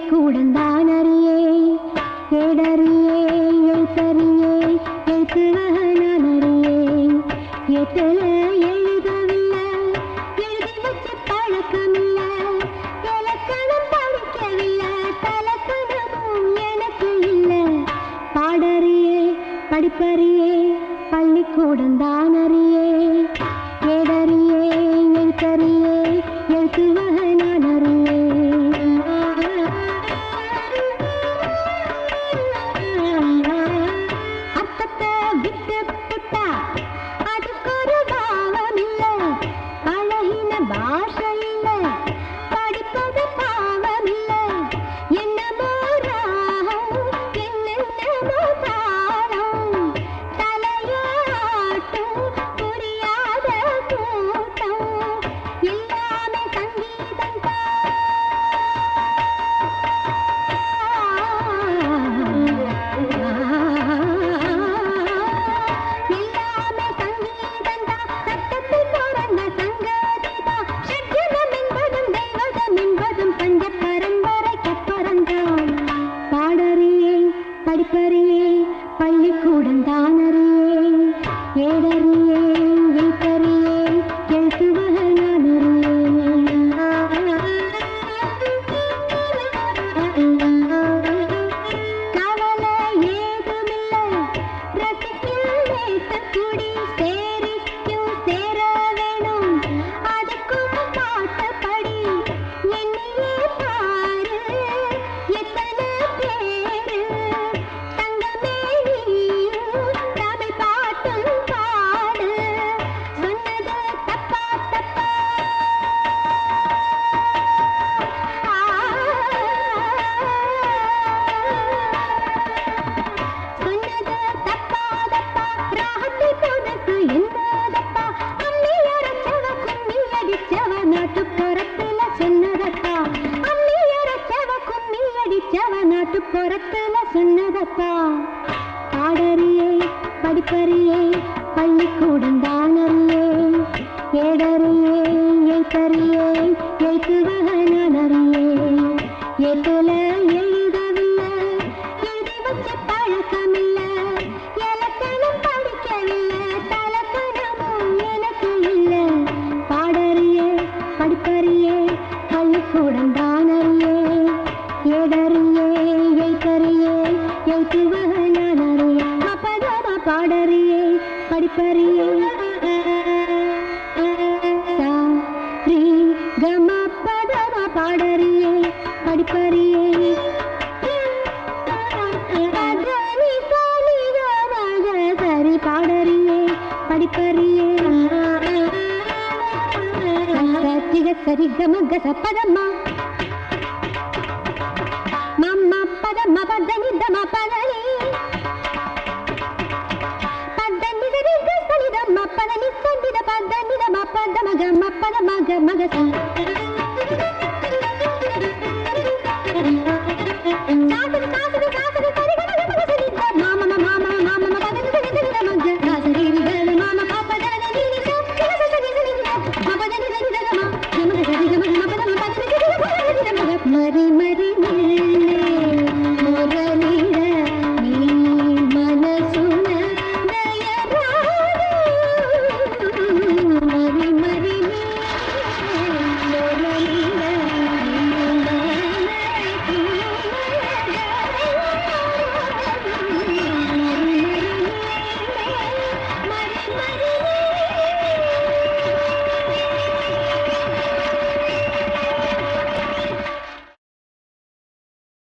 பள்ளிக்கூடந்தானறியே ஏடறியே எழுத்தறியே எழுத்துவனானறியே எட்டல எழுதவில்லை எழுதி வச்ச பழக்கமில்லை இலக்கணம் படிக்கவில்லை தலக்கணமும் எனக்கு இல்லை பாடறியே படிப்பறியே பள்ளிக்கூடந்தானறியே ஏடறியே எழுத்தறியே எழுத்துவனானறியே அத்தத்தை விட்டு புட்டா அதுக்கு ஒரு பாவம் இல்லை பழகின பாஷை இல்லை படிப்பது பாவம் இல்லை என்னமோ ராகம் என்னென்னமோ தாளம் தலையாட்டும் புரியாத கூட்டம் எல்லாமே சங்கீதம் எல்லாமே சங்கீதந்தா சட்டத்தில் பிறந்த சங்கதிதா ஷட்ஜனம் என்பதும் தெய்வதம் என்பதும் பஞ்ச பரம்பரைக்கப்புறந்தான் பாடறியே படிப்பறியே பள்ளிக்கூடந்தானறியே ஏடறியே எழுத்தறியே கவலை ஏதுமில்லை ரசிக்கும் நேசக்குடி சேரிக்கும் சேர வேணும் அதுக்கும் பாட்டப்படி என்னையே பாரு எத்தனை பேரு தங்கமே நீயும் தமிழ் பாட்டும் பாடு சொன்னது தப்பா தப்பா சொன்னது தப்பா தப்பா ராகத்தை புதுசு என்னதப்பா அம்மி அரைச்சவ கும்மி அடிச்சவ நாட்டுப்புறத்துல சொன்னதப்பா அம்மி அரைச்சவ கும்மி அடிச்சவ நாட்டுப்புறத்துல சொன்னதப்பா பாடறியே படிப்பறியே பள்ளிக்கூடந்தானறியே ஏடறியே எழுத்தறியே எழுத்துவனானறியே எட்டுல எழுதவில்லை எழுதி வச்ச பழக்கமில்லை இலக்கணம் படிக்கவில்லை தலக்கணமும் எனக்கு இல்லை பாடறியே படிப்பறியே பள்ளிக்கூடந்தானறியே ஏடறியே எழுத்தறியே எழுத்துவனானறியே மப்பதமா பாடறியே படிப்பறியே சா ரீ கம பதமா பாடறியே படிப்பறியே பதனி சாலி கமக சரி பாடறியே படிப்பறியே சத்திக சரி கமக சப்பதம்மா மம்மா பதம்மா பதனி தமா பதனி பதனி சரி கசனிதம்மா பதனி சந்தித பதனி தமா பதமக மப்பதமக மகசி மரி மரி